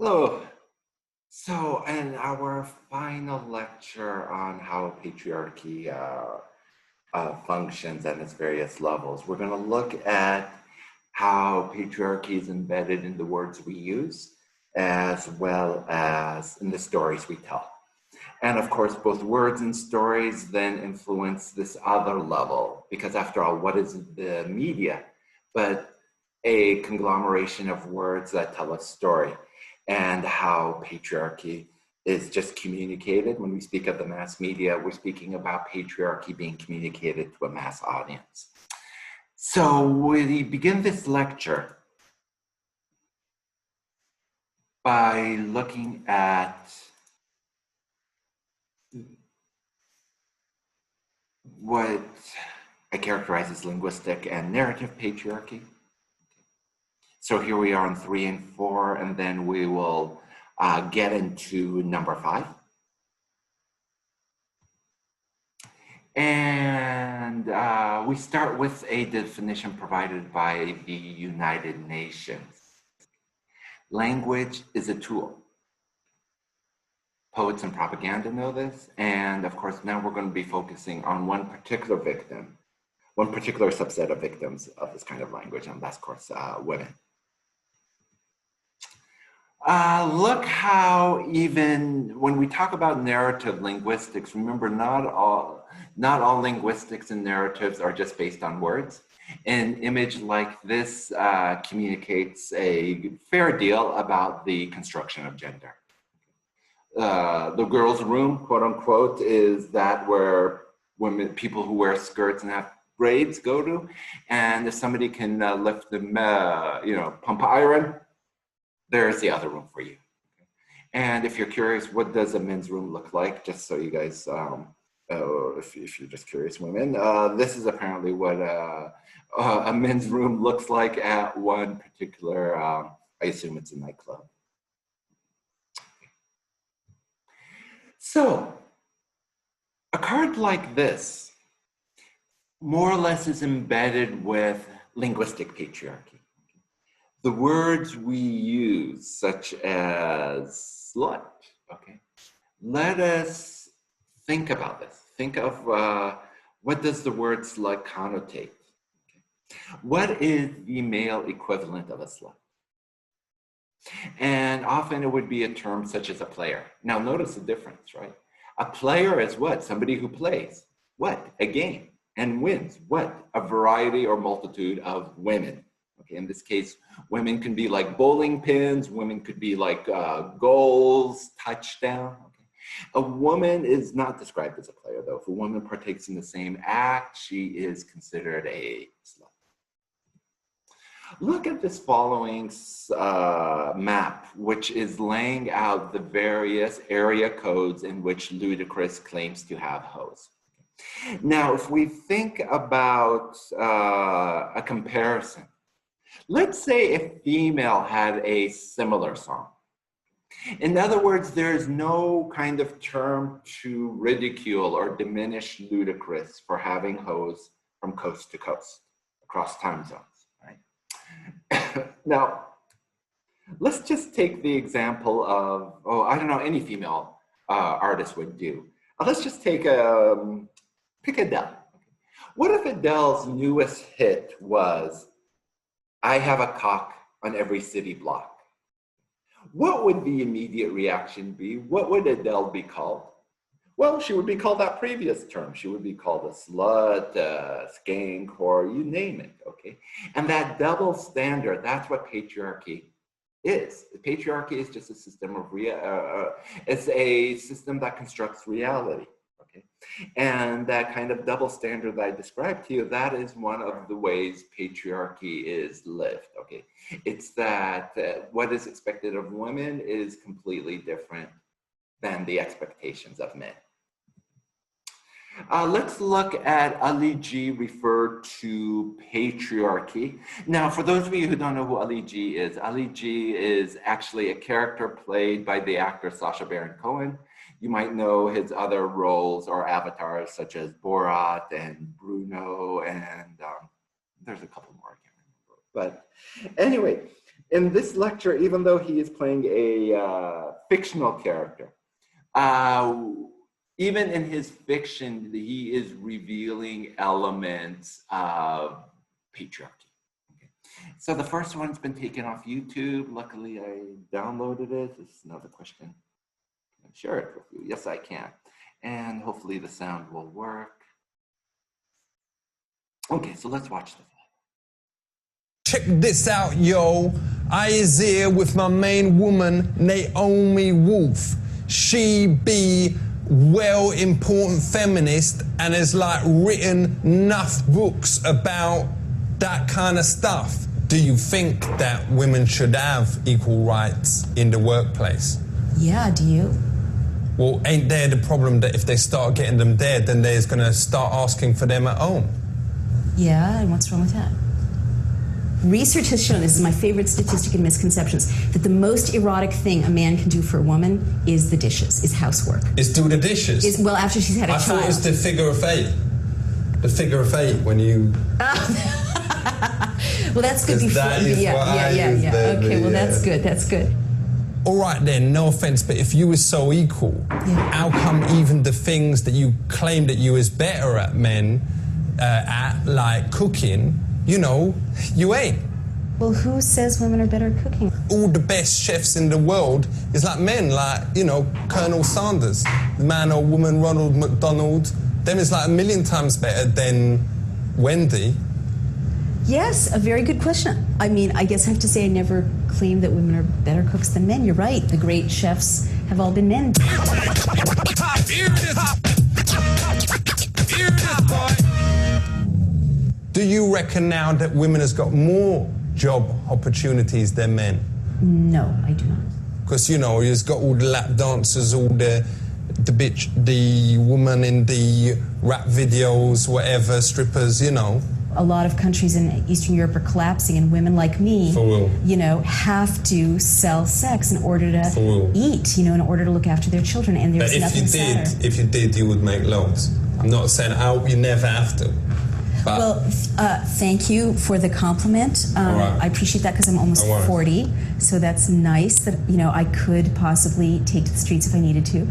Hello. So, in our final lecture on how patriarchy functions at its various levels, we're going to look at how patriarchy is embedded in the words we use, as well as in the stories we tell. And of course, both words and stories then influence this other level, because after all, what is the media but a conglomeration of words that tell a story? And how patriarchy is just communicated. When we speak of the mass media, we're speaking about patriarchy being communicated to a mass audience. So we begin this lecture by looking at what I characterize as linguistic and narrative patriarchy. So here we are on 3 and 4, and then we will get into number 5. And we start with a definition provided by the United Nations. Language is a tool. Poets and propaganda know this. And of course, now we're going to be focusing on one particular victim, one particular subset of victims of this kind of language, and that's, of course, women. Look how even when we talk about narrative linguistics, remember not all linguistics and narratives are just based on words. An image like this communicates a fair deal about the construction of gender. The girls' room, quote unquote, is that where people who wear skirts and have braids go to, and if somebody can lift them, pump iron, there's the other room for you. And if you're curious, what does a men's room look like? Just so you guys, if you're just curious women, this is apparently what a men's room looks like at one particular, I assume it's a nightclub. So a card like this more or less is embedded with linguistic patriarchy. The words we use, such as slut, okay? Let us think about this. Think of what does the word slut connotate? Okay? What is the male equivalent of a slut? And often it would be a term such as a player. Now notice the difference, right? A player is what? Somebody who plays. What? A game. And wins. What? A variety or multitude of women. Okay, in this case, women can be like bowling pins, women could be like goals, touchdown. Okay. A woman is not described as a player, though. If a woman partakes in the same act, she is considered a slut. Look at this following map, which is laying out the various area codes in which Ludicrous claims to have hoes. Now, if we think about a comparison, let's say a female had a similar song. In other words, there's no kind of term to ridicule or diminish Ludicrous for having hoes from coast to coast across time zones, right? Now, let's just take the example of, I don't know, any female artist would do. Let's just take pick Adele. What if Adele's newest hit was I have a cock on every city block? What would the immediate reaction be? What would Adele be called? Well, she would be called that previous term. She would be called a slut, a skank, or you name it, okay? And that double standard, that's what patriarchy is. Patriarchy is just a system of, it's a system that constructs reality. Okay. And that kind of double standard that I described to you, that is one of the ways patriarchy is lived. Okay. It's that what is expected of women is completely different than the expectations of men. Let's look at Ali G referred to patriarchy. Now, for those of you who don't know who Ali G is actually a character played by the actor Sacha Baron Cohen. You might know his other roles or avatars such as Borat and Bruno, and there's a couple more I can't remember. But anyway, in this lecture, even though he is playing a fictional character, even in his fiction, he is revealing elements of patriarchy. Okay. So the first one's been taken off YouTube. Luckily, I downloaded it. This is another question. Can I share it with you? Yes, I can. And hopefully the sound will work. Okay, so let's watch the film. Check this out, yo. I is here with my main woman, Naomi Wolf. She be well important feminist and has like written enough books about that kind of stuff. Do you think that women should have equal rights in the workplace? Yeah, do you? Well, ain't there the problem that if they start getting them there, then they're gonna start asking for them at home? Yeah, and what's wrong with that? Research has shown, this is my favorite statistic in misconceptions, that the most erotic thing a man can do for a woman is the dishes, is housework. Is do the dishes? Well, after she's had a child. I thought it was the figure of eight. The figure of eight when you... Well, that's good before... Yeah. Okay, well, that's good, that's good. All right then, no offense, but if you were so equal, how come even the things that you claim that you is better at men, like cooking, you know, you ain't? Well, who says women are better at cooking? All the best chefs in the world is like men, like, you know, Colonel Sanders, man or woman Ronald McDonald. Them is like a million times better than Wendy. Yes, a very good question. I mean, I guess I have to say I never claimed that women are better cooks than men. You're right. The great chefs have all been men. Do you reckon now that women has got more job opportunities than men? No, I do not. Because, you know, you've got all the lap dancers, all the woman in the rap videos, whatever, strippers, you know. A lot of countries in Eastern Europe are collapsing, and women like me, you know, have to sell sex in order to eat, you know, in order to look after their children. And there's nothing sadder. If you did, you would make loads. I'm not saying I hope you never have to. But well, thank you for the compliment. Right. I appreciate that because I'm almost 40, so that's nice that, you know, I could possibly take to the streets if I needed to.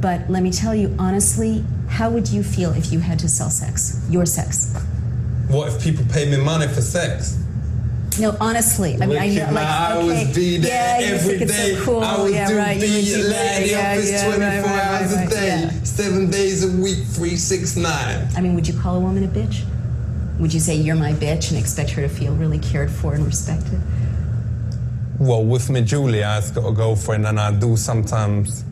But let me tell you, honestly, how would you feel if you had to sell sex, your sex? What if people pay me money for sex? No, honestly, I mean, I know, like, I would be there every day. So cool. I would be late in the office 24 hours a day, 7 days a week, 365. I mean, would you call a woman a bitch? Would you say you're my bitch and expect her to feel really cared for and respected? Well, with me, Julia, I've got a girlfriend, and I do sometimes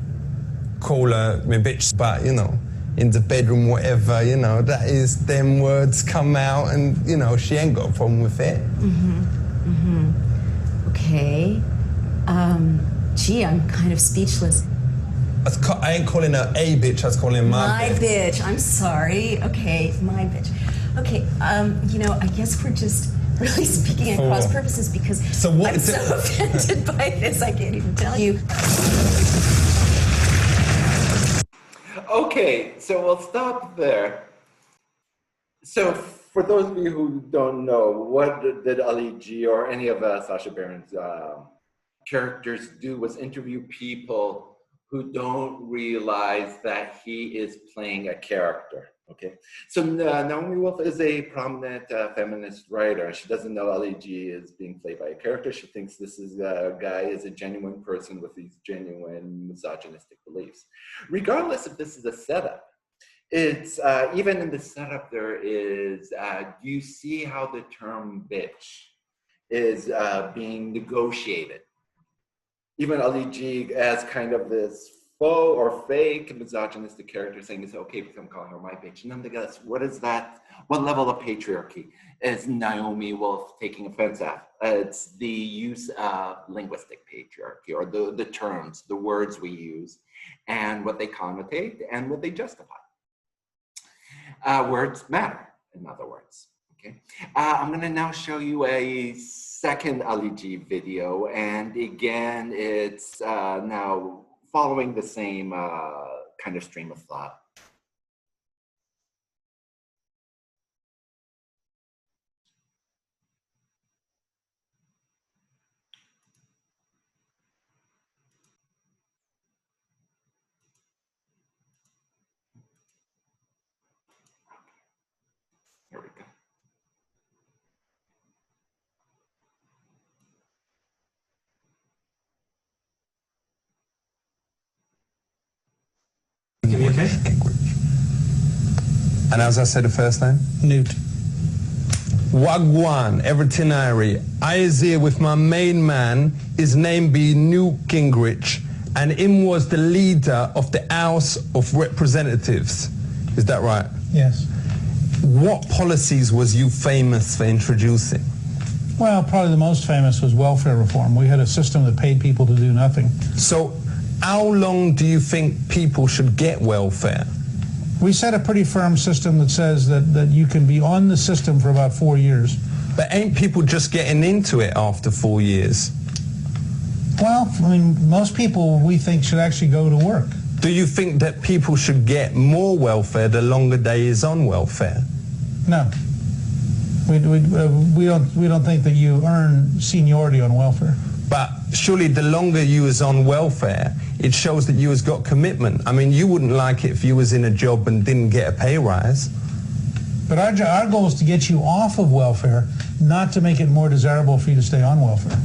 call her my bitch, but, you know, in the bedroom, whatever, you know, that is, them words come out, and, you know, she ain't got a problem with it. Okay. Gee, I'm kind of speechless. I ain't calling her a bitch, I was calling her my bitch. My bitch, I'm sorry. Okay, my bitch. Okay, you know, I guess we're just really speaking at cross purposes because I'm so offended by this, I can't even tell you. Okay, so we'll stop there. So for those of you who don't know, what did Ali G or any of Sacha Baron's characters do was interview people who don't realize that he is playing a character, okay? So Naomi Wolf is a prominent feminist writer. She doesn't know Ali G is being played by a character. She thinks this is a guy is a genuine person with these genuine misogynistic beliefs. Regardless if this is a setup, it's, even in the setup there is, you see how the term bitch is being negotiated. Even Ali G as kind of this faux or fake misogynistic character saying it's okay because I'm calling her my bitch. Nonetheless, what is that? What level of patriarchy is Naomi Wolf taking offense at? It's the use of linguistic patriarchy, or the terms, the words we use, and what they connotate and what they justify. Words matter, in other words. Okay, I'm going to now show you a second Ali G video, and again, it's now following the same kind of stream of thought. Here we go. Okay. And as I said the first name? Newt. Wagwan, Evertonary. I is here with my main man. His name be Newt Gingrich, and him was the leader of the House of Representatives. Is that right? Yes. What policies was you famous for introducing? Well, probably the most famous was welfare reform. We had a system that paid people to do nothing. So how long do you think people should get welfare? We set a pretty firm system that says that you can be on the system for about 4 years. But ain't people just getting into it after 4 years? Well, I mean, most people we think should actually go to work. Do you think that people should get more welfare the longer they is on welfare? No. We don't think that you earn seniority on welfare. But surely the longer you was on welfare, it shows that you has got commitment. I mean, you wouldn't like it if you was in a job and didn't get a pay rise. But our goal is to get you off of welfare, not to make it more desirable for you to stay on welfare.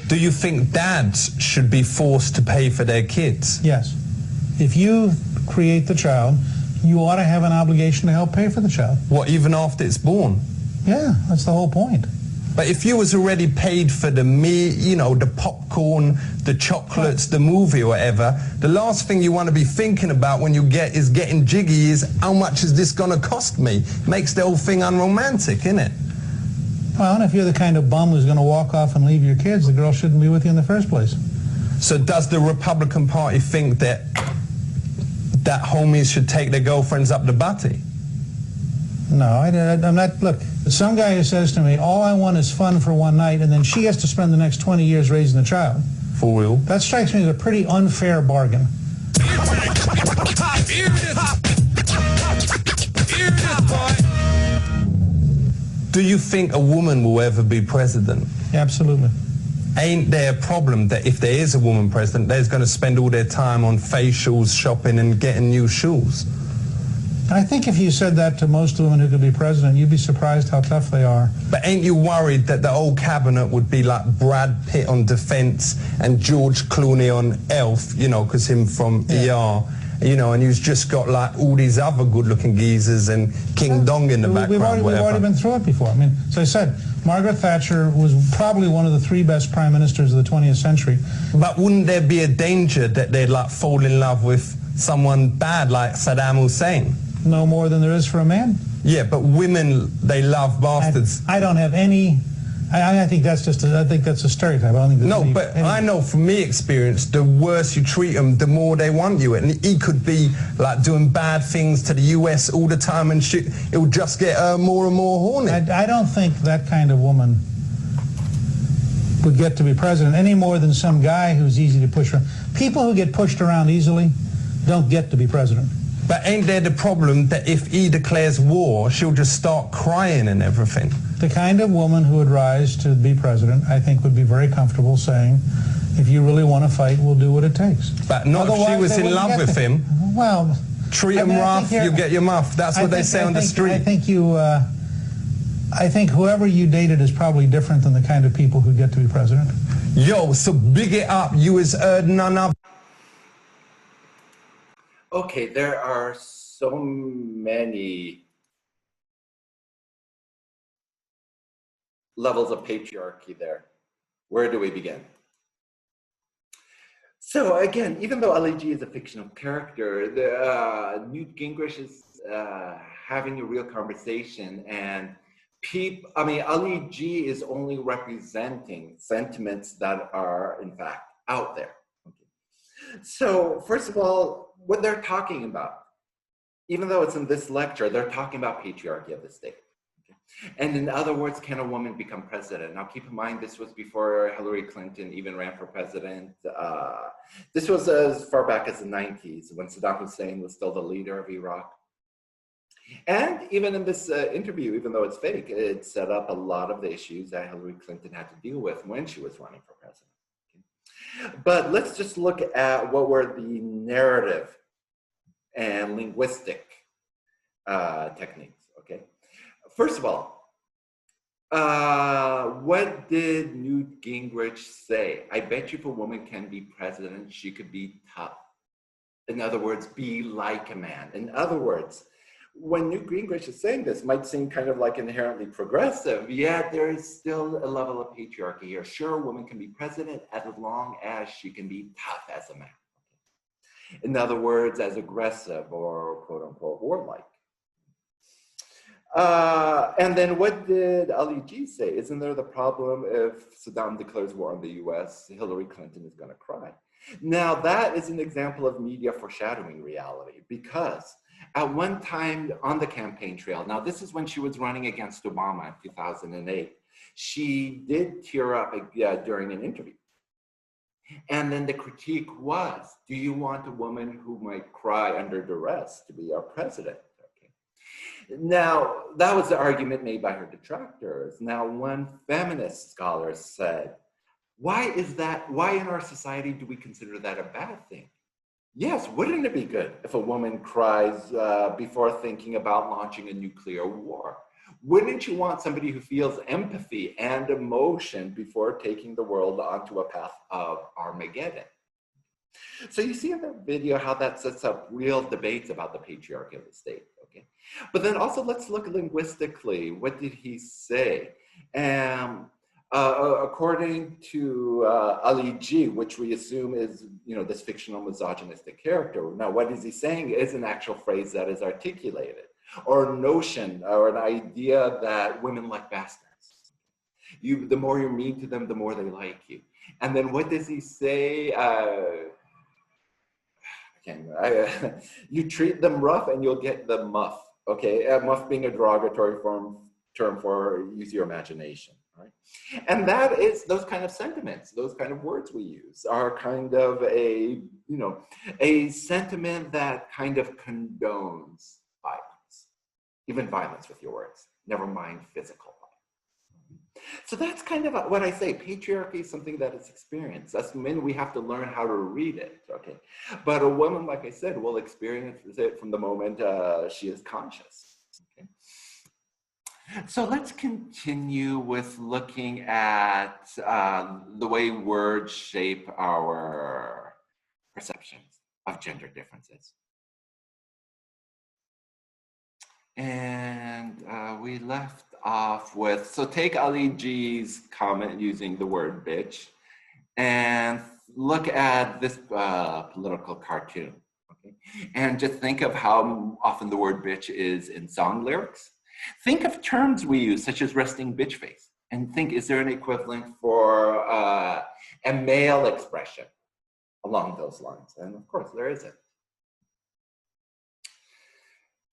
Do you think dads should be forced to pay for their kids? Yes. If you create the child, you ought to have an obligation to help pay for the child. What, even after it's born? Yeah, that's the whole point. But if you was already paid for the meat, you know, the popcorn, the chocolates, the movie or whatever, the last thing you want to be thinking about when you is getting jiggy is how much is this going to cost me? Makes the whole thing unromantic, innit? Well, and if you're the kind of bum who's going to walk off and leave your kids, the girl shouldn't be with you in the first place. So does the Republican Party think that homies should take their girlfriends up the butty? No, I'm not. Look, some guy who says to me, all I want is fun for one night, and then she has to spend the next 20 years raising the child. For real? That strikes me as a pretty unfair bargain. Do you think a woman will ever be president? Absolutely. Ain't there a problem that if there is a woman president, they're going to spend all their time on facials, shopping, and getting new shoes? I think if you said that to most women who could be president, you'd be surprised how tough they are. But ain't you worried that the whole cabinet would be like Brad Pitt on Defense and George Clooney on Elf, you know, because him from ER, you know, and you've just got like all these other good-looking geezers and King Dong in the background. We've already been through it before. I mean, as I said, Margaret Thatcher was probably one of the 3 best prime ministers of the 20th century. But wouldn't there be a danger that they'd like fall in love with someone bad like Saddam Hussein? No more than there is for a man. Yeah, but women, they love bastards. I don't have any. I think that's just. I think that's a stereotype. I don't think. No, but I know from me experience, the worse you treat them, the more they want you. And he could be like doing bad things to the US all the time, and shit. It would just get more and more horny. I don't think that kind of woman would get to be president any more than some guy who's easy to push around. People who get pushed around easily don't get to be president. But ain't there the problem that if he declares war, she'll just start crying and everything? The kind of woman who would rise to be president, I think, would be very comfortable saying, if you really want to fight, we'll do what it takes. But not if she was in love with him. Well, treat him rough, you get your muff. That's what they say on the street. I think whoever you dated is probably different than the kind of people who get to be president. Yo, so big it up. You has heard none of. Okay, there are so many levels of patriarchy there. Where do we begin? So again, even though Ali G is a fictional character, Newt Gingrich is having a real conversation, and Ali G is only representing sentiments that are in fact out there. Okay. So first of all, what they're talking about, even though it's in this lecture, they're talking about patriarchy of the state. Okay? And in other words, can a woman become president? Now keep in mind, this was before Hillary Clinton even ran for president. This was as far back as the 90s when Saddam Hussein was still the leader of Iraq. And even in this interview, even though it's fake, it set up a lot of the issues that Hillary Clinton had to deal with when she was running for president. But let's just look at what were the narrative and linguistic techniques, okay? First of all, what did Newt Gingrich say? I bet you if a woman can be president, she could be tough. In other words, be like a man. In other words, when Newt Gingrich is saying this, might seem kind of like inherently progressive, yet there is still a level of patriarchy here. Sure, a woman can be president as long as she can be tough as a man. In other words, as aggressive or quote unquote warlike. And then what did Ali G say? Isn't there the problem if Saddam declares war on the US, Hillary Clinton is going to cry? Now that is an example of media foreshadowing reality, because at one time on the campaign trail, now this is when she was running against Obama in 2008, she did tear up during an interview. And then the critique was, do you want a woman who might cry under duress to be our president? Now, that was the argument made by her detractors. Now, one feminist scholar said, why is that, why in our society do we consider that a bad thing? Yes, wouldn't it be good if a woman cries before thinking about launching a nuclear war? Wouldn't you want somebody who feels empathy and emotion before taking the world onto a path of Armageddon? So you see in the video how that sets up real debates about the patriarchy of the state, okay? But then also let's look linguistically. What did he say? According to Ali G, which we assume is, you know, this fictional misogynistic character. Now, what is he saying is an actual phrase that is articulated, or a notion, or an idea that women like bastards. The more you're mean to them, the more they like you. And then what does he say? You treat them rough and you'll get the muff, okay? Muff being a derogatory term for use your imagination, right? And that is, those kind of sentiments, those kind of words we use are kind of a, you know, a sentiment that kind of condones violence, even violence with your words, never mind physical. So that's kind of what I say. Patriarchy is something that is experienced. As men, we have to learn how to read it, okay? But a woman, like I said, will experience it from the moment she is conscious, okay? So let's continue with looking at the way words shape our perceptions of gender differences. And we left off with, so take Ali G's comment using the word bitch and look at this political cartoon, okay? And just think of how often the word bitch is in song lyrics. Think of terms we use, such as resting bitch face, and think, is there an equivalent for a male expression along those lines? And of course, there isn't.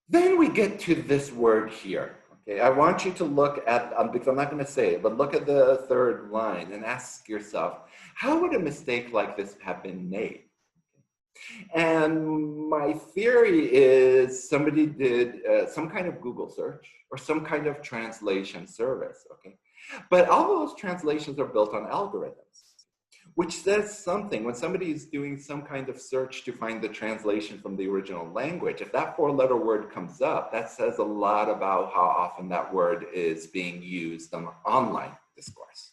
Then we get to this word here. Okay, I want you to look at, because I'm not going to say it, but look at the third line and ask yourself, how would a mistake like this have been made? And my theory is somebody did some kind of Google search or some kind of translation service, okay? But all those translations are built on algorithms, which says something. When somebody is doing some kind of search to find the translation from the original language, if that four-letter word comes up, that says a lot about how often that word is being used on online discourse.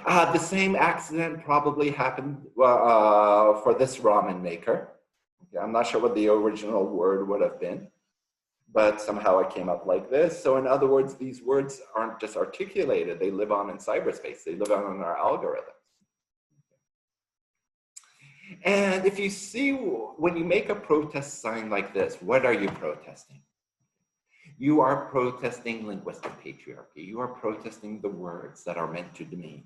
The same accident probably happened for this ramen maker. Okay, I'm not sure what the original word would have been, but somehow it came up like this. So in other words, these words aren't just articulated, they live on in cyberspace, they live on in our algorithms. And if you see, when you make a protest sign like this, what are you protesting? You are protesting linguistic patriarchy. You are protesting the words that are meant to demean.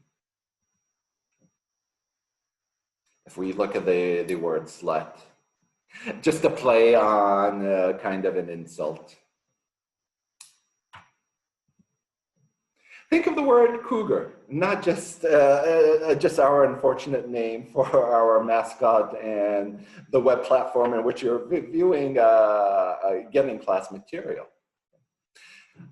If we look at the word slut, just a play on kind of an insult. Think of the word cougar, not just our unfortunate name for our mascot and the web platform in which you're viewing getting class material.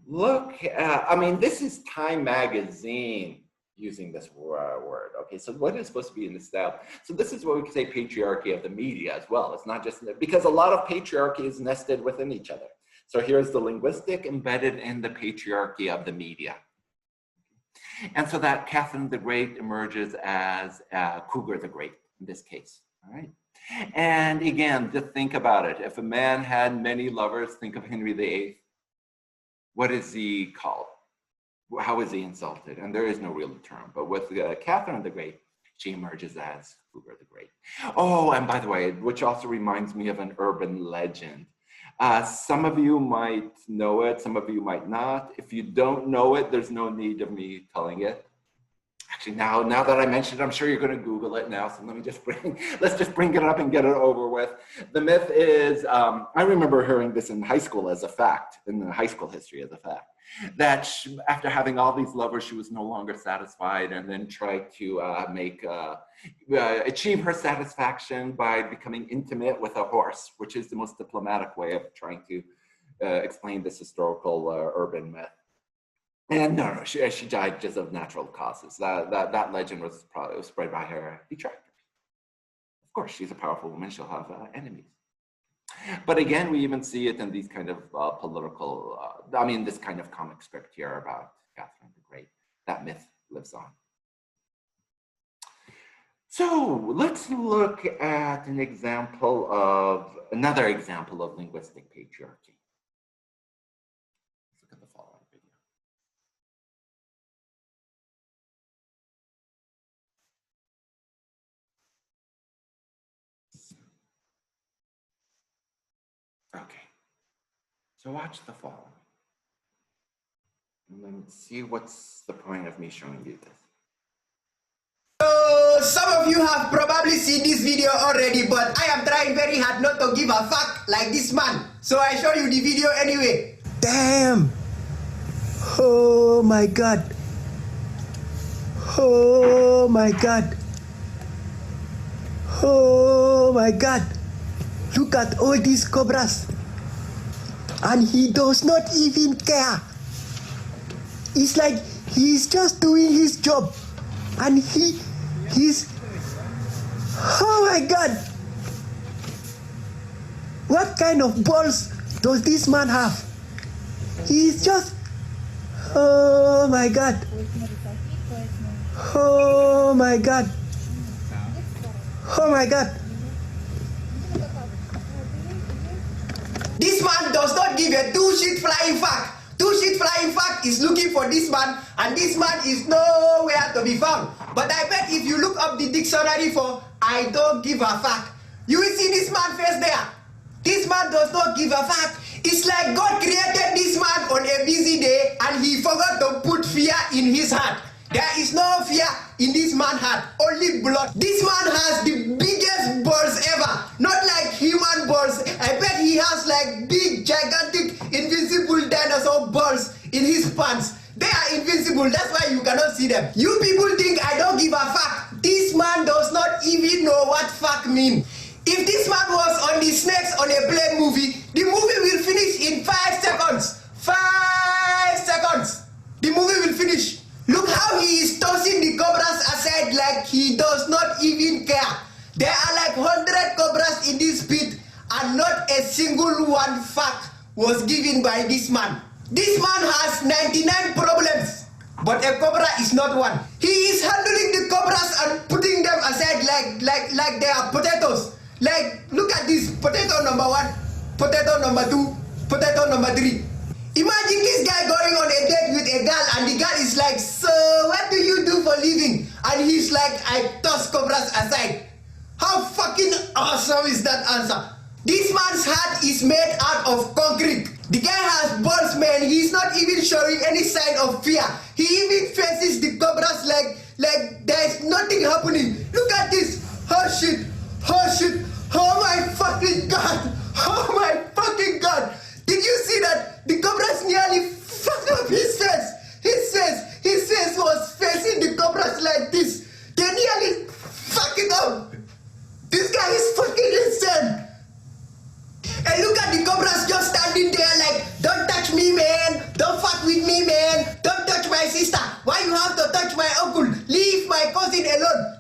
Look, I mean, this is Time magazine. using this word. Okay, so what is supposed to be in the style? So this is what we could say patriarchy of the media as well. It's not just, because a lot of patriarchy is nested within each other. So here's the linguistic embedded in the patriarchy of the media. And so that Catherine the Great emerges as Cougar the Great in this case, all right? And again, just think about it. If a man had many lovers, think of Henry VIII. What is he called? How is he insulted? And there is no real term, but with Catherine the Great, she emerges as Cougar the Great. Oh, and by the way, which also reminds me of an urban legend. Some of you might know it, some of you might not. If you don't know it, there's no need of me telling it. Actually, now that I mentioned it, I'm sure you're going to Google it now. So let's just bring it up and get it over with. The myth is, I remember hearing this in high school as a fact, in the high school history as a fact, that after having all these lovers, she was no longer satisfied, and then tried to achieve her satisfaction by becoming intimate with a horse, which is the most diplomatic way of trying to explain this historical urban myth. And no, she died just of natural causes. That legend was probably spread by her detractors. Of course, she's a powerful woman, she'll have enemies. But again, we even see it in these kind of political, this kind of comic script here about Catherine the Great. That myth lives on. So let's look at another example of linguistic patriarchy. Let's look at the following video. Okay, so watch the following. And then see what's the point of me showing you this. So some of you have probably seen this video already, but I am trying very hard not to give a fuck like this man. So I show you the video anyway. Damn! Oh my god. Oh my god. Oh my god. Look at all these cobras. And he does not even care. It's like he's just doing his job. And he's... Oh my god. What kind of balls does this man have? He's just... Oh my god. Oh my god. Oh my god. This man does not give a two shit flying fuck. Two shit flying fuck is looking for this man, and this man is nowhere to be found. But I bet if you look up the dictionary for I don't give a fuck, you will see this man face there. This man does not give a fuck. It's like God created this man on a busy day and he forgot to put fear in his heart. There is no fear in this man's heart, only blood. This man has the biggest balls ever, not like human balls. I bet he has like big, gigantic, invincible dinosaur balls in his pants. They are invincible, that's why you cannot see them. You people think I don't give a fuck. This man does not even know what fuck means. If this man was on the snakes on a play movie, the movie will finish in 5 seconds. 5 seconds. The movie will finish. Look how he is tossing the cobras aside like he does not even care. There are like 100 cobras in this pit and not a single one fuck was given by this man. This man has 99 problems, but a cobra is not one. He is handling the cobras and putting them aside like they are potatoes. Like, look at this, potato number 1, potato number 2, potato number 3. Imagine this guy going on a date with a girl and the girl is like, so what do you do for living? And he's like, I toss cobras aside. How fucking awesome is that answer? This man's heart is made out of concrete. The guy has balls, man. He's not even showing any sign of fear. He even faces the cobras like there's nothing happening. Look at this. Oh shit. Oh shit. Oh my fucking god. Oh my fucking god. Did you see that? The cobras nearly fucked up his face. His face was facing the cobras like this. They nearly fucked it up. This guy is fucking insane. And look at the cobras just standing there like, don't touch me, man. Don't fuck with me, man. Don't touch my sister. Why you have to touch my uncle?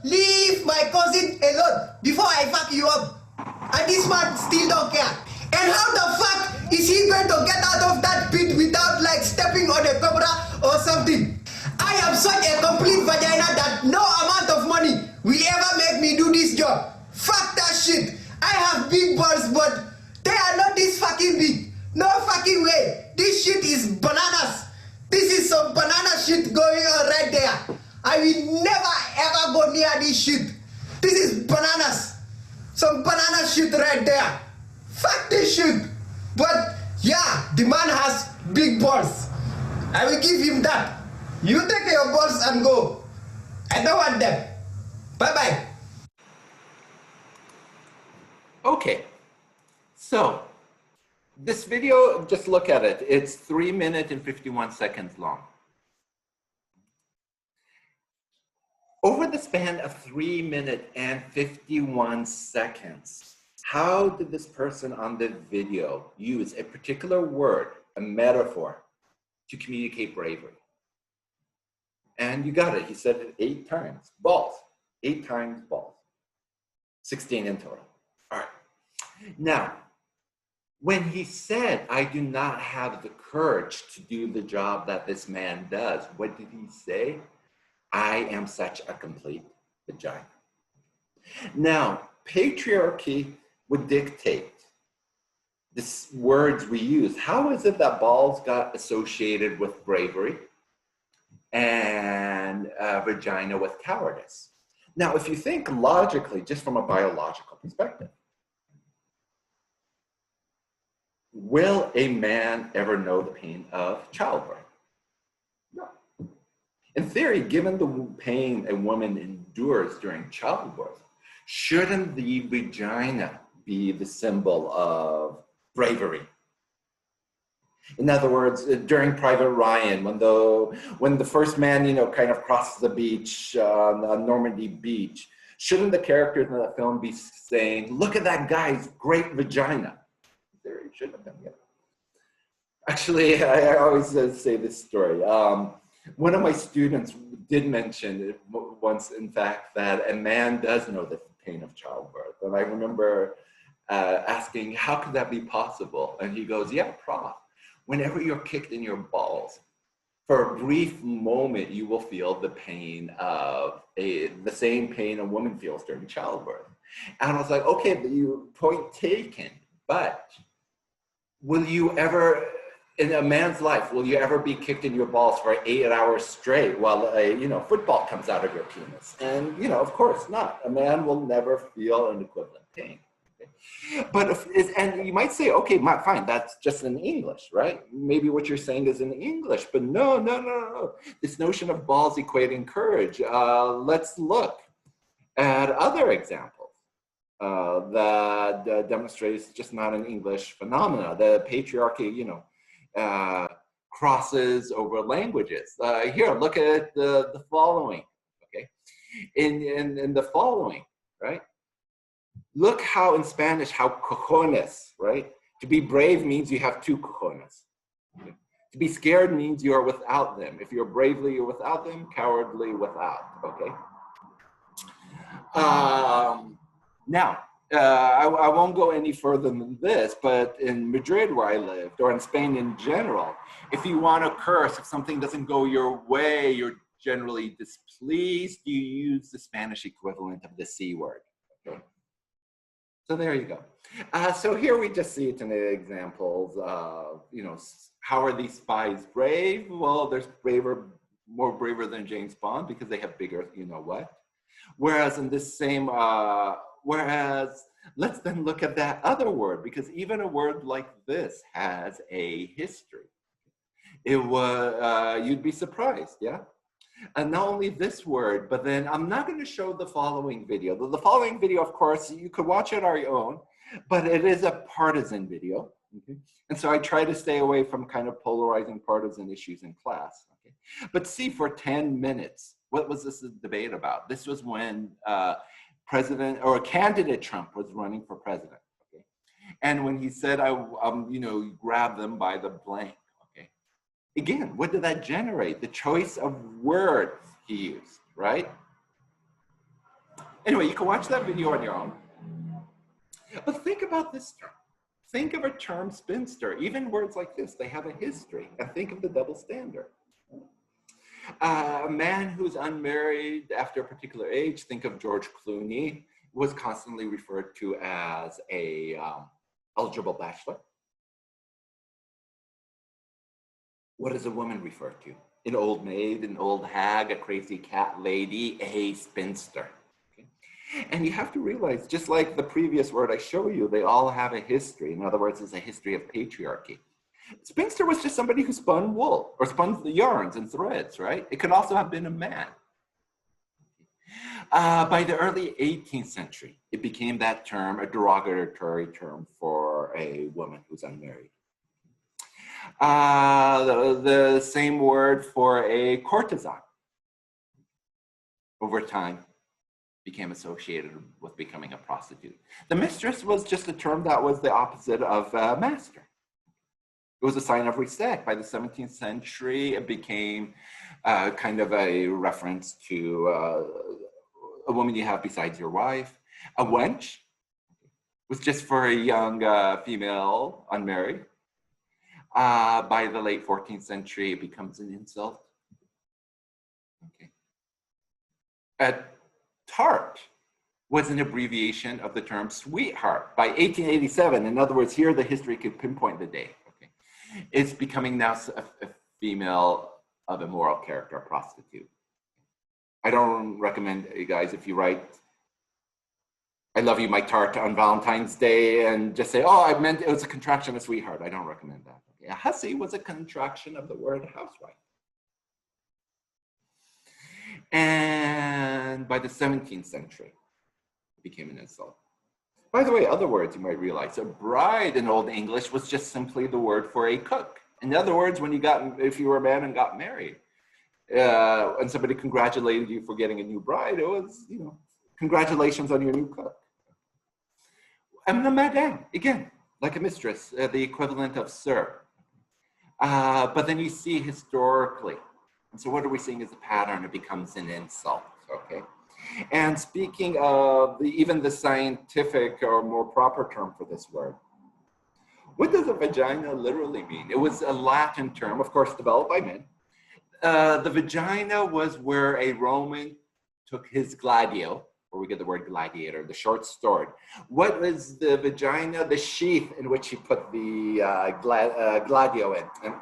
leave my cousin alone before I fuck you up. And this man still don't care. And how the fuck is he going to get out of that pit without like stepping on a cobra or something? I am such a complete vagina that no amount of money will ever make me do this job. Fuck that shit. I have big balls, but they are not this fucking big. No fucking way. This shit is bananas. This is some banana shit going on right there. I will never ever go near this shit. This is bananas. Some banana shit right there. Fuck this shit. But yeah, the man has big balls. I will give him that. You take your balls and go. I don't want them. Bye-bye. Okay, so this video, just look at it. It's 3 minutes and 51 seconds long. Over the span of 3 minutes and 51 seconds, how did this person on the video use a particular word, a metaphor, to communicate bravery? And you got it. He said it 8 times. Balls. 8 times balls. 16 in total. All right. Now, when he said, I do not have the courage to do the job that this man does, what did he say? I am such a complete vagina. Now, patriarchy would dictate the words we use. How is it that balls got associated with bravery and vagina with cowardice? Now, if you think logically, just from a biological perspective, will a man ever know the pain of childbirth? No. In theory, given the pain a woman endures during childbirth, shouldn't the vagina be the symbol of bravery? In other words, during Private Ryan, when the first man, kind of crosses the beach, on Normandy Beach, shouldn't the characters in that film be saying, look at that guy's great vagina? There it should have been, yeah. Actually, I always say this story. One of my students did mention once, in fact, that a man does know the pain of childbirth. And I remember asking, how could that be possible? And he goes, yeah, Prof. Whenever you're kicked in your balls, for a brief moment, you will feel the pain of the same pain a woman feels during childbirth. And I was like, okay, point taken, but will you ever, in a man's life, will you ever be kicked in your balls for 8 hours straight while a football comes out of your penis? And of course not. A man will never feel an equivalent pain. But and you might say, okay, fine, that's just in English, right? Maybe what you're saying is in English, but no. This notion of balls equating courage. Let's look at other examples that demonstrates just not an English phenomena. The patriarchy, crosses over languages. Here, look at the following. Okay, in the following, right? Look how in Spanish, how cojones, right? To be brave means you have 2 cojones. Okay? To be scared means you are without them. If you're bravely, you're without them, cowardly without, okay? Now, I won't go any further than this, but in Madrid where I lived, or in Spain in general, if you want to curse, if something doesn't go your way, you're generally displeased, you use the Spanish equivalent of the C word, okay? So there you go. So here we just see it in the examples of, how are these spies brave? Well, there's more braver than James Bond because they have bigger, what? Whereas in this same, let's then look at that other word, because even a word like this has a history. It was, you'd be surprised, yeah? And not only this word, but then I'm not going to show the following video. The following video, of course, you could watch it on your own, but it is a partisan video. Okay? And so I try to stay away from kind of polarizing partisan issues in class. Okay? But see, for 10 minutes, what was this debate about? This was when candidate Trump was running for president. Okay? And when he said, grab them by the blank. Again, what did that generate? The choice of words he used, right? Anyway, you can watch that video on your own. But think about this term. Think of a term spinster. Even words like this, they have a history. And think of the double standard. A man who's unmarried after a particular age, think of George Clooney, was constantly referred to as a eligible bachelor. What is a woman referred to? An old maid, an old hag, a crazy cat lady, a spinster. Okay? And you have to realize, just like the previous word I show you, they all have a history. In other words, it's a history of patriarchy. Spinster was just somebody who spun wool or spun the yarns and threads, right? It could also have been a man. By the early 18th century, it became that term, a derogatory term for a woman who's unmarried. The same word for a courtesan over time became associated with becoming a prostitute. The mistress was just a term that was the opposite of master. It was a sign of respect. By the 17th century, it became kind of a reference to a woman you have besides your wife. A wench was just for a young female unmarried. By the late 14th century, it becomes an insult. Okay. A tart was an abbreviation of the term sweetheart. By 1887, in other words, here the history could pinpoint the day. Okay. It's becoming now a female of immoral character, a prostitute. I don't recommend you guys, if you write, I love you, my tart, on Valentine's Day, and just say, oh, I meant it was a contraction of sweetheart. I don't recommend that. Okay. A hussy was a contraction of the word housewife. And by the 17th century, it became an insult. By the way, other words you might realize, a bride in Old English was just simply the word for a cook. In other words, when if you were a man and got married, and somebody congratulated you for getting a new bride, it was, congratulations on your new cook. And the madame, again, like a mistress, the equivalent of sir. But then you see historically, and so what are we seeing as a pattern? It becomes an insult, okay? And speaking of even the scientific or more proper term for this word, what does a vagina literally mean? It was a Latin term, of course, developed by men. The vagina was where a Roman took his gladio, where we get the word gladiator, the short sword. What was the vagina? The sheath in which he put the gladio in. And,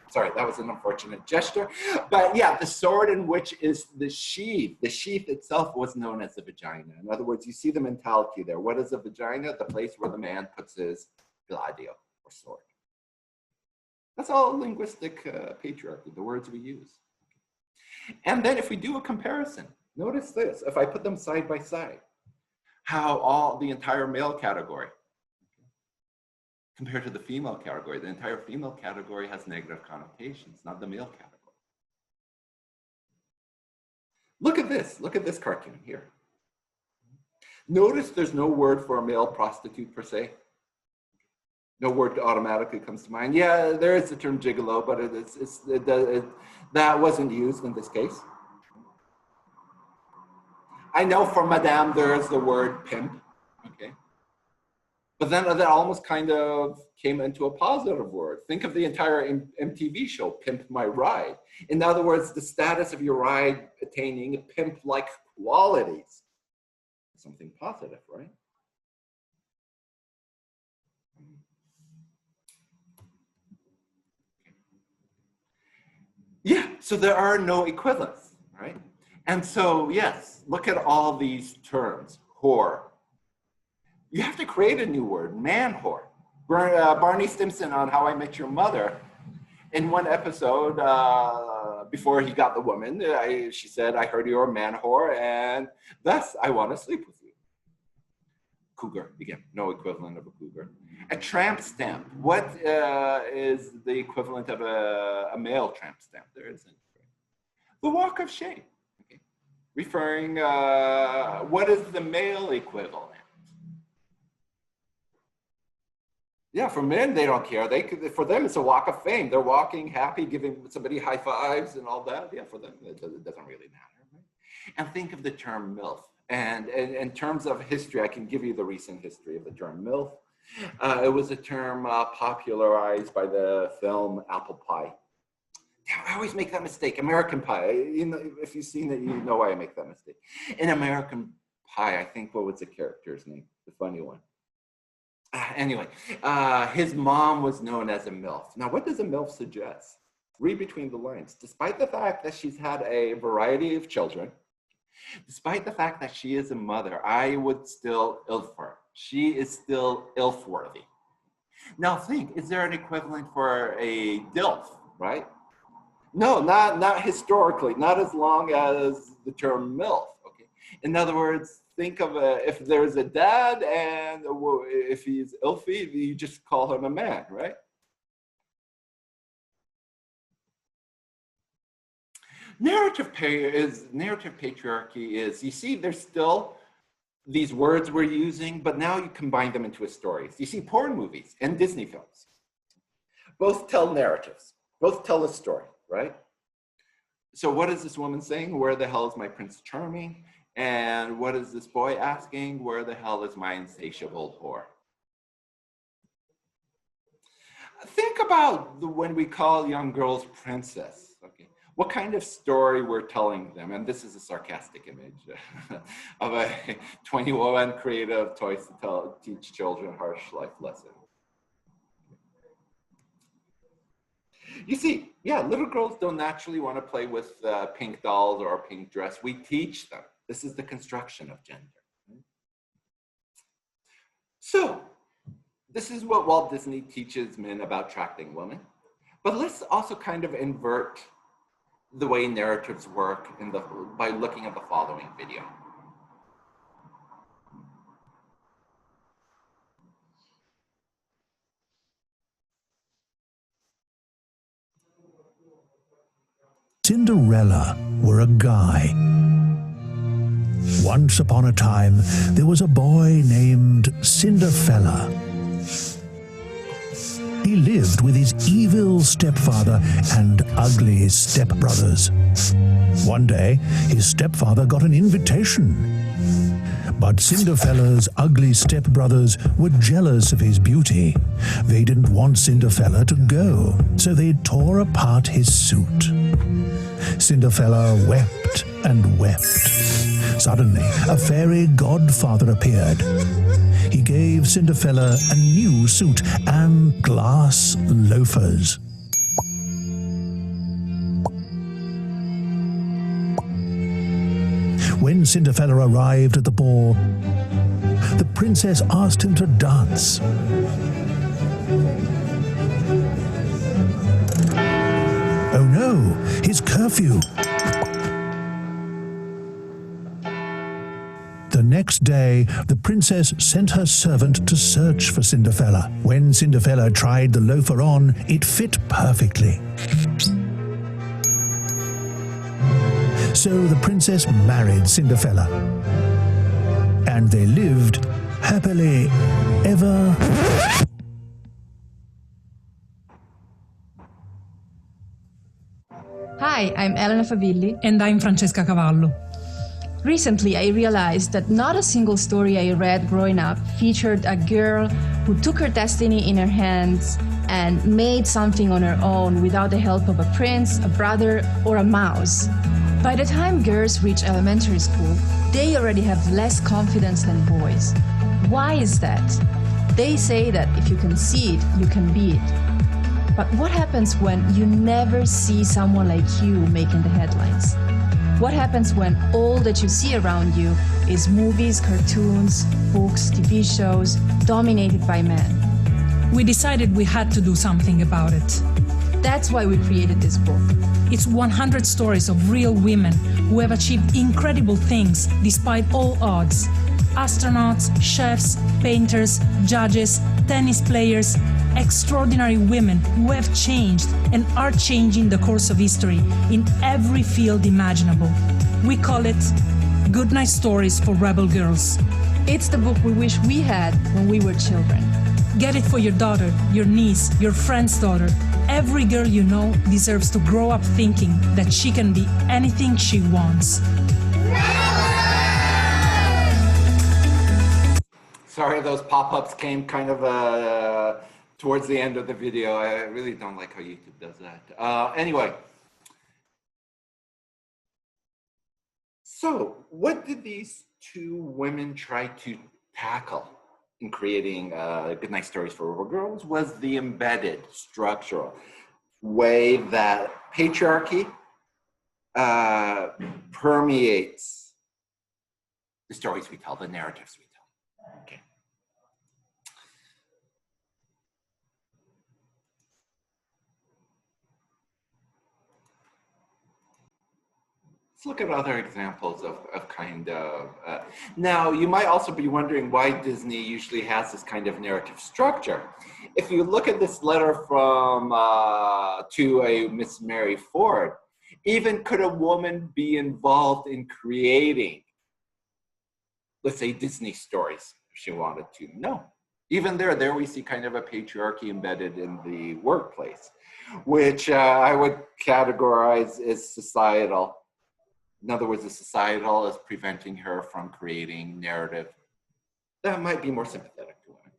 sorry, that was an unfortunate gesture. But yeah, the sword in which is the sheath. The sheath itself was known as the vagina. In other words, you see the mentality there. What is a vagina? The place where the man puts his gladio or sword. That's all linguistic patriarchy, the words we use. And then if we do a comparison, notice this, if I put them side by side, how the entire male category compared to the female category, the entire female category has negative connotations, not the male category. Look at this cartoon here. Notice there's no word for a male prostitute per se. No word automatically comes to mind. Yeah, there is the term gigolo, but that wasn't used in this case. I know for madame, there is the word pimp, okay? But then that almost kind of came into a positive word. Think of the entire MTV show, Pimp My Ride. In other words, the status of your ride attaining pimp-like qualities. Something positive, right? Yeah, so there are no equivalents, right? And so, yes, look at all these terms, whore. You have to create a new word, man whore. Barney Stinson on How I Met Your Mother, in one episode, before he got the woman, she said, I heard you're a man whore, and thus I want to sleep with you. Cougar, again, no equivalent of a cougar. A tramp stamp. What is the equivalent of a male tramp stamp? There isn't. The walk of shame. Okay. Referring, what is the male equivalent? Yeah, for men, they don't care. For them, it's a walk of fame. They're walking happy, giving somebody high fives and all that. Yeah, for them, it doesn't really matter. Right? And think of the term MILF. And in terms of history, I can give you the recent history of the term MILF. It was a term popularized by the film Apple Pie. I always make that mistake, American Pie. You know, if you've seen it, you know why I make that mistake. In American Pie, I think, what was the character's name? The funny one. Anyway, his mom was known as a MILF. Now, what does a MILF suggest? Read between the lines. Despite the fact that she's had a variety of children, despite the fact that she is a mother, I would still ILF her. She is still ILF worthy. Now think, is there an equivalent for a DILF, right? No, not historically, not as long as the term MILF, okay? In other words, think of if there's a dad and if he's ILFy, you just call him a man, right? Narrative patriarchy is, you see, there's still these words we're using, but now you combine them into a story. You see, porn movies and Disney films both tell narratives, both tell a story, right? So what is this woman saying? Where the hell is my Prince Charming? And what is this boy asking? Where the hell is my insatiable whore? Think about when we call young girls princess, okay? What kind of story we're telling them, and this is a sarcastic image of a 21 creative toys to teach children harsh life lessons. You see, yeah, little girls don't naturally want to play with pink dolls or a pink dress. We teach them. This is the construction of gender. So, this is what Walt Disney teaches men about attracting women. But let's also kind of invert the way narratives work by looking at the following video. Cinderella were a guy. Once upon a time, there was a boy named Cinderfella. He lived with his evil stepfather and ugly stepbrothers. One day, his stepfather got an invitation. But Cinderfella's ugly stepbrothers were jealous of his beauty. They didn't want Cinderfella to go, so they tore apart his suit. Cinderfella wept and wept. Suddenly, a fairy godfather appeared. He gave Cinderfella a new suit and glass loafers. When Cinderfella arrived at the ball, the princess asked him to dance. Oh no, his curfew! The next day, the princess sent her servant to search for Cinderfella. When Cinderfella tried the loafer on, it fit perfectly. So the princess married Cinderfella. And they lived happily ever... Hi, I'm Elena Favilli. And I'm Francesca Cavallo. Recently, I realized that not a single story I read growing up featured a girl who took her destiny in her hands and made something on her own without the help of a prince, a brother, or a mouse. By the time girls reach elementary school, they already have less confidence than boys. Why is that? They say that if you can see it, you can be it. But what happens when you never see someone like you making the headlines? What happens when all that you see around you is movies, cartoons, books, TV shows, dominated by men? We decided we had to do something about it. That's why we created this book. It's 100 stories of real women who have achieved incredible things despite all odds. Astronauts, chefs, painters, judges, tennis players, extraordinary women who have changed and are changing the course of history in every field imaginable. We call it Goodnight Stories for Rebel Girls. It's the book we wish we had when we were children. Get it for your daughter, your niece, your friend's daughter. Every girl you know deserves to grow up thinking that she can be anything she wants. Sorry, those pop-ups came kind of towards the end of the video. I really don't like how YouTube does that. Anyway. So what did these two women try to tackle in creating Goodnight Stories for Little Girls? Was the embedded structural way that patriarchy permeates the stories we tell, the narratives we tell. Okay. Let's look at other examples of kind of, now you might also be wondering why Disney usually has this kind of narrative structure. If you look at this letter from, to a Miss Mary Ford, even could a woman be involved in creating, let's say, Disney stories if she wanted to? No. Even there we see kind of a patriarchy embedded in the workplace, which I would categorize as societal. In other words, the societal is preventing her from creating narrative that might be more sympathetic to women.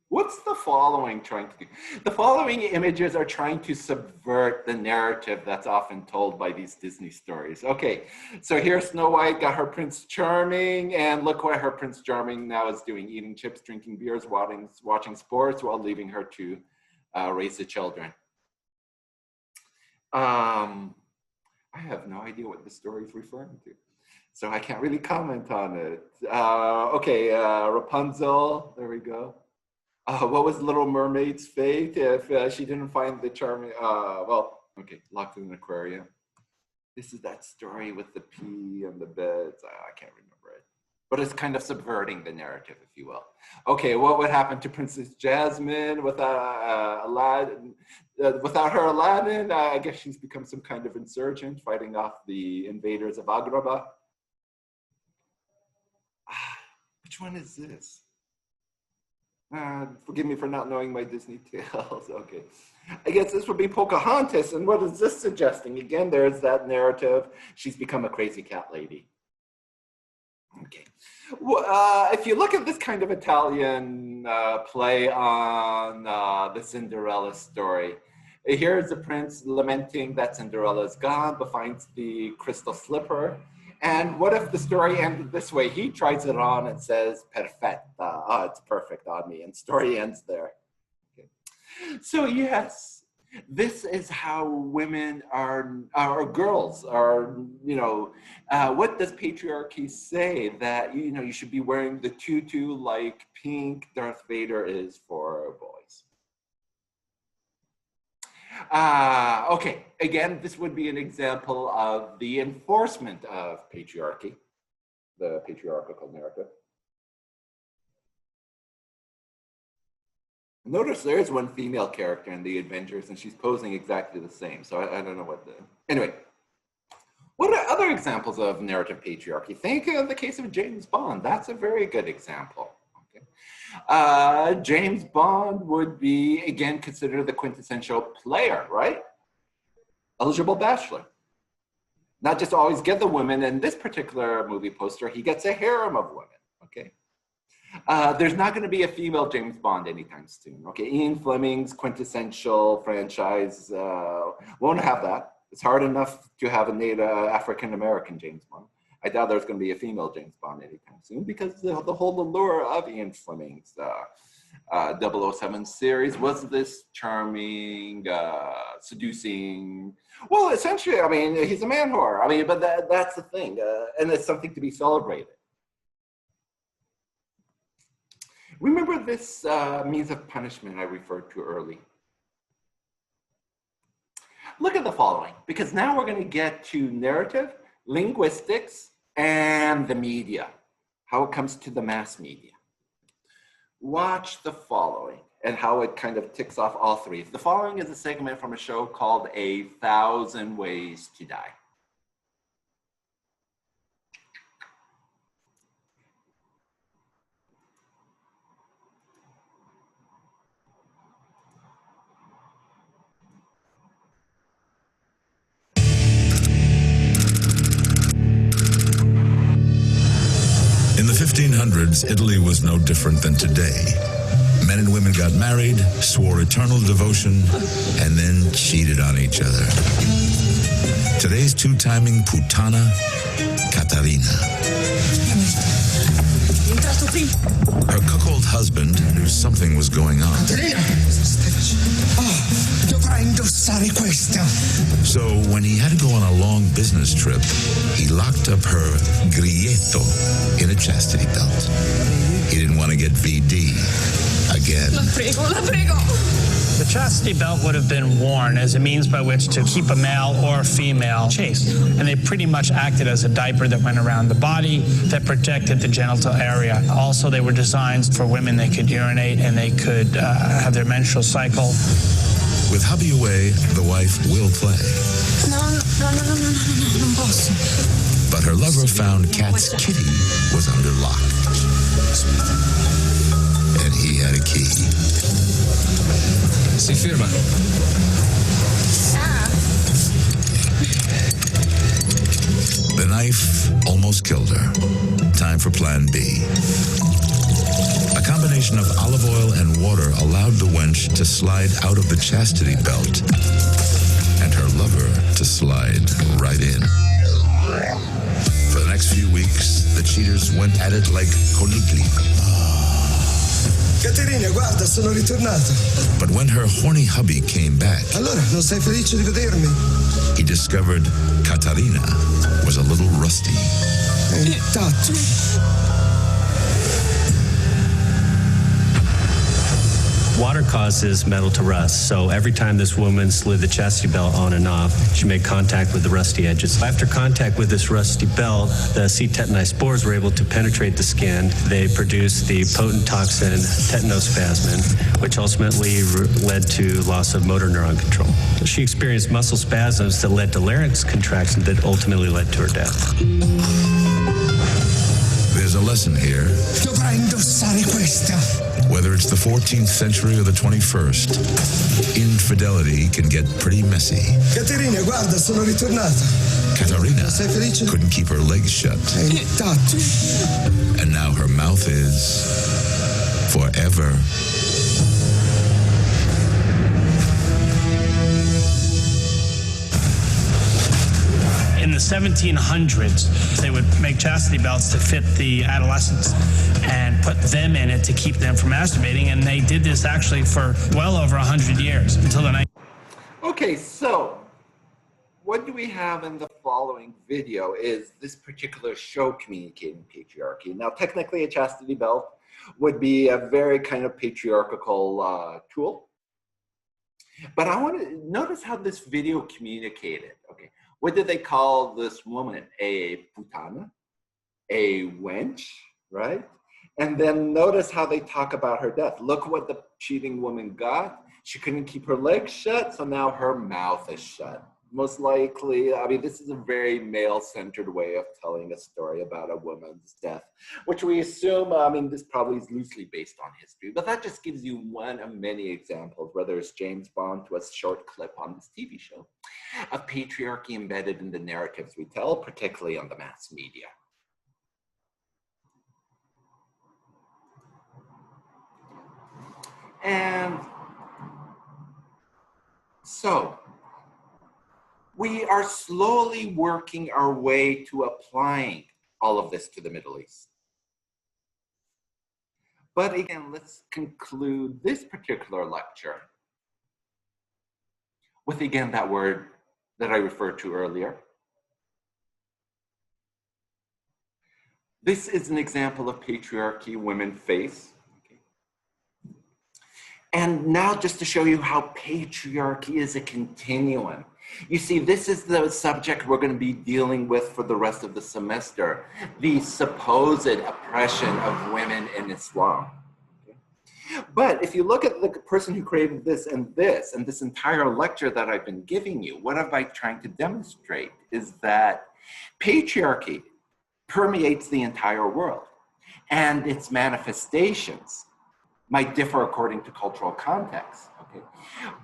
What's the following trying to do? The following images are trying to subvert the narrative that's often told by these Disney stories. Okay, so here's Snow White, got her Prince Charming, and look what her Prince Charming now is doing, eating chips, drinking beers, watching sports while leaving her to raise the children. I have no idea what the story is referring to, so I can't really comment on it. Okay, Rapunzel, there we go. What was Little Mermaid's fate if she didn't find the charming, well, okay, locked in an aquarium. This is that story with the pea and the beds. I can't remember it, but it's kind of subverting the narrative, if you will. Okay, what would happen to Princess Jasmine without Aladdin? Without her Aladdin, I guess she's become some kind of insurgent fighting off the invaders of Agrabah. Which one is this? Forgive me for not knowing my Disney tales. Okay, I guess this would be Pocahontas. And what is this suggesting? Again, there's that narrative. She's become a crazy cat lady. Okay, well, if you look at this kind of Italian play on the Cinderella story, here's the prince lamenting that Cinderella is gone, but finds the crystal slipper. And what if the story ended this way? He tries it on and says, perfetta, oh, it's perfect on me, and story ends there. Okay. So yes, this is how women are, or girls are, you know, what does patriarchy say? That, you know, you should be wearing the tutu like pink Darth Vader is for boys. Okay, again, this would be an example of the enforcement of patriarchy, the patriarchal narrative. Notice there's one female character in the Avengers and she's posing exactly the same. So I don't know what the, anyway. What are other examples of narrative patriarchy? Think of the case of James Bond. That's a very good example. James Bond would be, again, considered the quintessential player, right? Eligible bachelor. Not just always get the women. In this particular movie poster, he gets a harem of women, okay? There's not going to be a female James Bond anytime soon, okay? Ian Fleming's quintessential franchise won't have that. It's hard enough to have a native African-American James Bond. I doubt there's going to be a female James Bond anytime soon because the whole allure of Ian Fleming's 007 series was this charming, seducing, well, essentially, I mean, he's a man whore. I mean, but that's the thing, and it's something to be celebrated. Remember this means of punishment I referred to early. Look at the following, because now we're going to get to narrative, linguistics, and the media, how it comes to the mass media. Watch the following and how it kind of ticks off all three. The following is a segment from a show called 1,000 Ways to Die. In the 1500s, 1700s, Italy was no different than today. Men and women got married, swore eternal devotion, and then cheated on each other. Today's two-timing puttana, Caterina. Her cuckold husband knew something was going on. So when he had to go on a long business trip, he locked up her grietto in a chastity belt. He didn't want to get VD again. La prego. The chastity belt would have been worn as a means by which to keep a male or a female chaste. And they pretty much acted as a diaper that went around the body that protected the genital area. Also, they were designed for women. They could urinate and they could have their menstrual cycle. With hubby away, the wife will play. No, non posso. But her lover found Kat's kitty was under lock. And he had a key. Si firma. The knife almost killed her. Time for plan B. A combination of olive oil and water allowed the wench to slide out of the chastity belt and her lover to slide right in. For the next few weeks, the cheaters went at it like conigli. Caterina, guarda, sono ritornato. But when her horny hubby came back, allora, non sei felice di vedermi? He discovered Caterina was a little rusty. Water causes metal to rust, so every time this woman slid the chastity belt on and off, she made contact with the rusty edges. After contact with this rusty belt, the C. tetani spores were able to penetrate the skin. They produced the potent toxin tetanospasmin, which ultimately led to loss of motor neuron control. She experienced muscle spasms that led to larynx contraction that ultimately led to her death. There's a lesson here. Dovrai indossare questa. Whether it's the 14th century or the 21st, infidelity can get pretty messy. Caterina, guarda, sono ritornata. Caterina sei felice? Couldn't keep her legs shut. And now her mouth is forever. In the 1700s, they would make chastity belts to fit the adolescents and put them in it to keep them from masturbating. And they did this actually for well over 100 years until the 19th. Okay, so what do we have in the following video is this particular show communicating patriarchy. Now, technically, a chastity belt would be a very kind of patriarchal tool. But I want to notice how this video communicated. Okay. What did they call this woman? A puttana, a wench, right? And then notice how they talk about her death. Look what the cheating woman got. She couldn't keep her legs shut, so now her mouth is shut. Most likely, I mean, this is a very male-centered way of telling a story about a woman's death, which we assume, I mean, this probably is loosely based on history, but that just gives you one of many examples, whether it's James Bond to a short clip on this TV show, of patriarchy embedded in the narratives we tell, particularly on the mass media. And so, we are slowly working our way to applying all of this to the Middle East. But again, let's conclude this particular lecture with, again, that word that I referred to earlier. This is an example of patriarchy women face. And now just to show you how patriarchy is a continuum. You see, this is the subject we're going to be dealing with for the rest of the semester, the supposed oppression of women in Islam. But if you look at the person who created this and this entire lecture that I've been giving you, what am I trying to demonstrate is that patriarchy permeates the entire world, and its manifestations might differ according to cultural context, okay?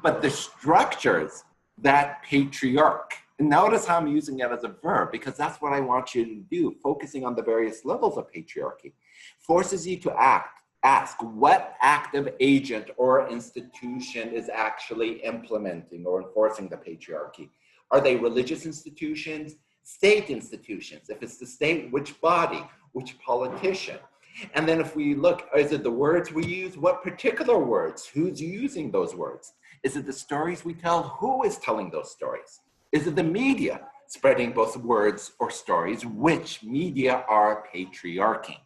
But the structures that patriarch, and notice how I'm using it as a verb, because that's what I want you to do, focusing on the various levels of patriarchy. forces you to ask what active agent or institution is actually implementing or enforcing the patriarchy. Are they religious institutions, state institutions? If it's the state, which body, which politician? And then if we look, is it the words we use? What particular words? Who's using those words? Is it the stories we tell? Who is telling those stories? Is it the media spreading both words or stories? Which media are patriarching?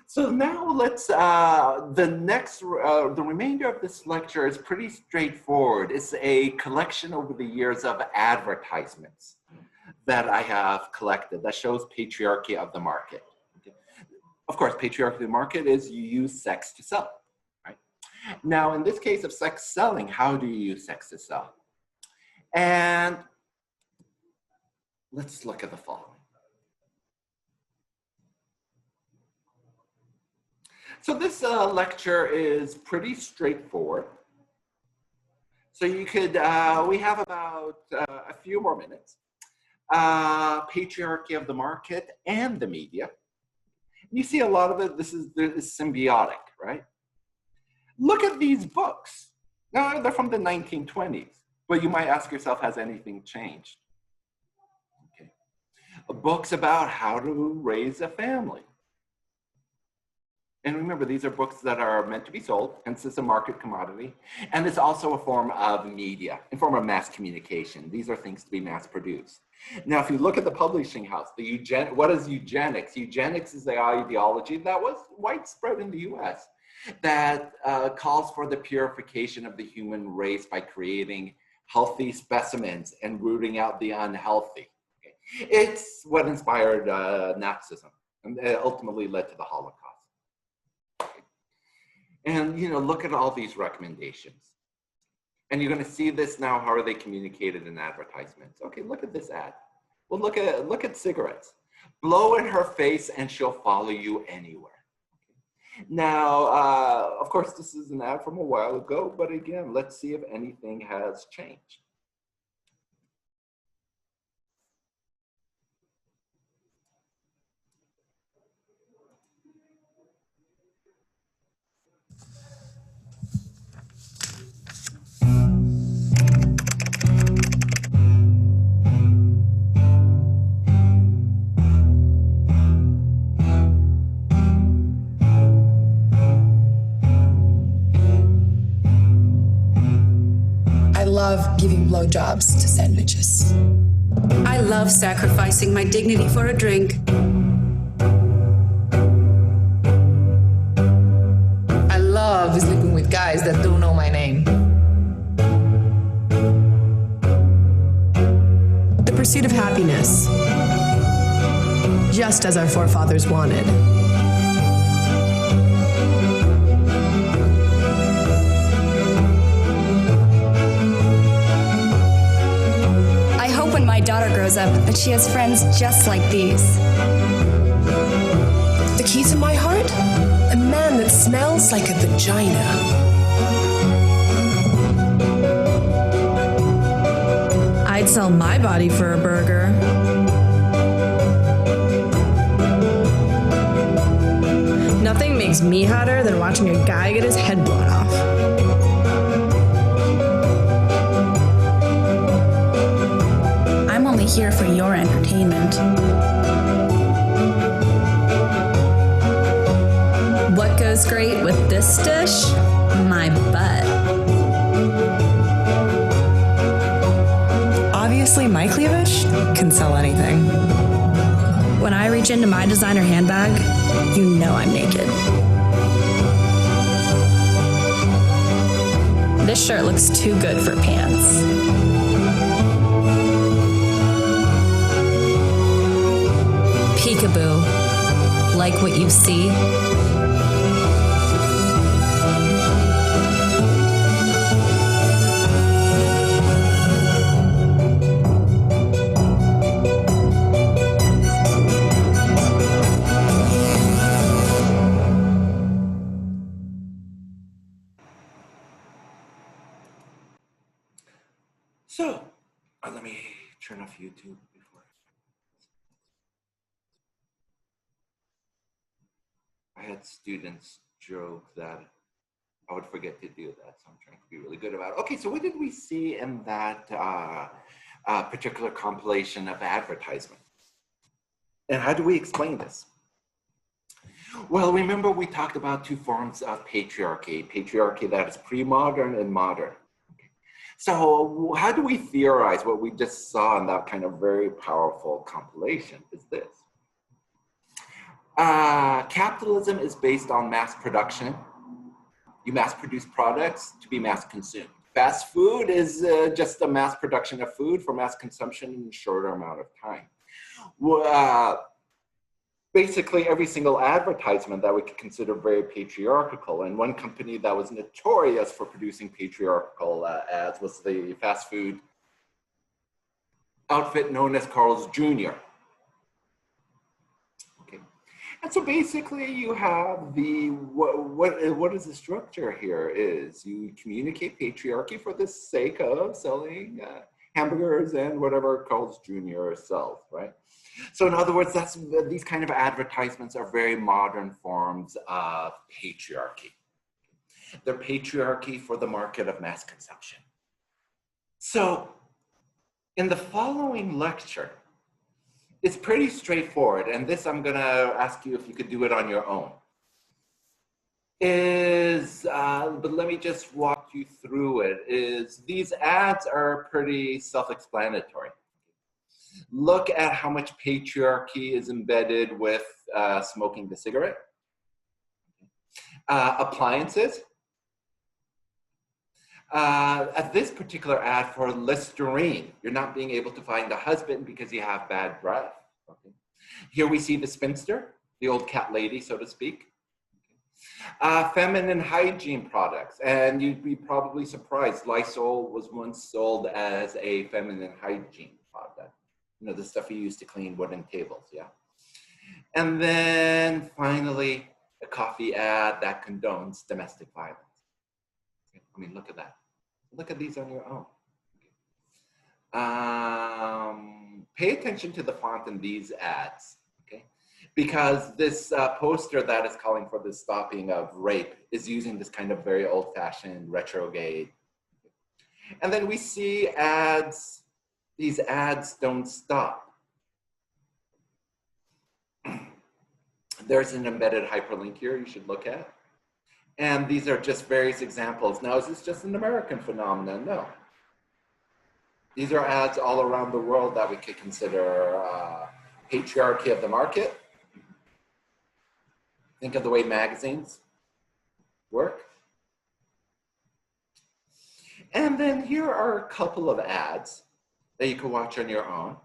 So now let's, the remainder of this lecture is pretty straightforward. It's a collection over the years of advertisements that I have collected that shows patriarchy of the market. Okay. Of course, patriarchy of the market is you use sex to sell, right? Now, in this case of sex selling, how do you use sex to sell? And let's look at the following. So this lecture is pretty straightforward. So you could, we have about a few more minutes. Patriarchy of the market and the media. You see a lot of it, this is symbiotic, right? Look at these books. Now, they're from the 1920s, but you might ask yourself, has anything changed? Okay. Books about how to raise a family. And remember, these are books that are meant to be sold, hence it's a market commodity. And it's also a form of media, a form of mass communication. These are things to be mass produced. Now, if you look at the publishing house, what is eugenics? Eugenics is the ideology that was widespread in the US that calls for the purification of the human race by creating healthy specimens and rooting out the unhealthy. Okay. It's what inspired Nazism and ultimately led to the Holocaust. And look at all these recommendations. And you're going to see this now, how are they communicated in advertisements? Okay, look at this ad. Well, look at cigarettes. Blow in her face and she'll follow you anywhere. Okay. Now, of course, this is an ad from a while ago, but again, let's see if anything has changed. I love giving blowjobs to sandwiches. I love sacrificing my dignity for a drink. I love sleeping with guys that don't know my name. The pursuit of happiness, just as our forefathers wanted. My daughter grows up, that she has friends just like these. The key to my heart? A man that smells like a vagina. I'd sell my body for a burger. Nothing makes me hotter than watching a guy get his head blown off. Here for your entertainment. What goes great with this dish? My butt. Obviously, my cleavage can sell anything. When I reach into my designer handbag, you know I'm naked. This shirt looks too good for pants. Peekaboo. Like what you see? So, let me turn off YouTube. I had students joke that I would forget to do that, so I'm trying to be really good about it. Okay, so what did we see in that particular compilation of advertisement? And how do we explain this? Well, remember we talked about two forms of patriarchy. Patriarchy that is pre-modern and modern. So how do we theorize what we just saw in that kind of very powerful compilation is this. Capitalism is based on mass production. You mass produce products to be mass consumed. Fast food is just a mass production of food for mass consumption in a shorter amount of time. Basically, every single advertisement that we could consider very patriarchal, and one company that was notorious for producing patriarchal ads was the fast food outfit known as Carl's Jr. Okay, and so basically, you have the what is the structure here? Is you communicate patriarchy for the sake of selling hamburgers and whatever Carl's Jr. sells, right? So in other words, these kind of advertisements are very modern forms of patriarchy. They're patriarchy for the market of mass consumption. So in the following lecture, it's pretty straightforward, and this I'm gonna ask you if you could do it on your own. But let me just walk you through it, these ads are pretty self-explanatory. Look at how much patriarchy is embedded with smoking the cigarette. Appliances. At this particular ad for Listerine, you're not being able to find a husband because you have bad breath. Okay. Here we see the spinster, the old cat lady, so to speak. Feminine hygiene products, and you'd be probably surprised, Lysol was once sold as a feminine hygiene product. You know, the stuff you use to clean wooden tables, yeah? And then finally, a coffee ad that condones domestic violence. I mean, look at that. Look at these on your own. Pay attention to the font in these ads, okay? Because this poster that is calling for the stopping of rape is using this kind of very old-fashioned retrograde. And then we see ads. These ads don't stop. There's an embedded hyperlink here you should look at. And these are just various examples. Now, is this just an American phenomenon? No. These are ads all around the world that we could consider patriarchy of the market. Think of the way magazines work. And then here are a couple of ads that you can watch on your own.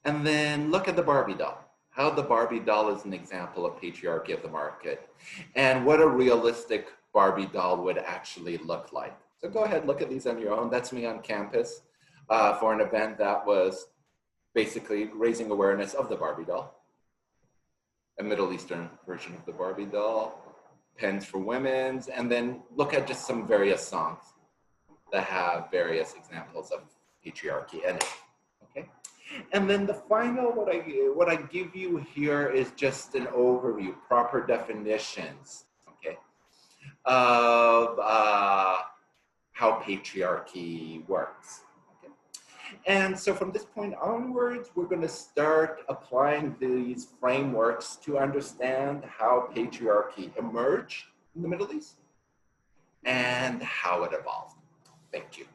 And then look at the Barbie doll. How the Barbie doll is an example of patriarchy of the market and what a realistic Barbie doll would actually look like. So go ahead, look at these on your own. That's me on campus for an event that was basically raising awareness of the Barbie doll, a Middle Eastern version of the Barbie doll, pens for women's, and then look at just some various songs that have various examples of patriarchy in it, okay? And then the final, what I give you here is just an overview, proper definitions, okay, of how patriarchy works. Okay? And so from this point onwards, we're going to start applying these frameworks to understand how patriarchy emerged in the Middle East and how it evolved. Thank you.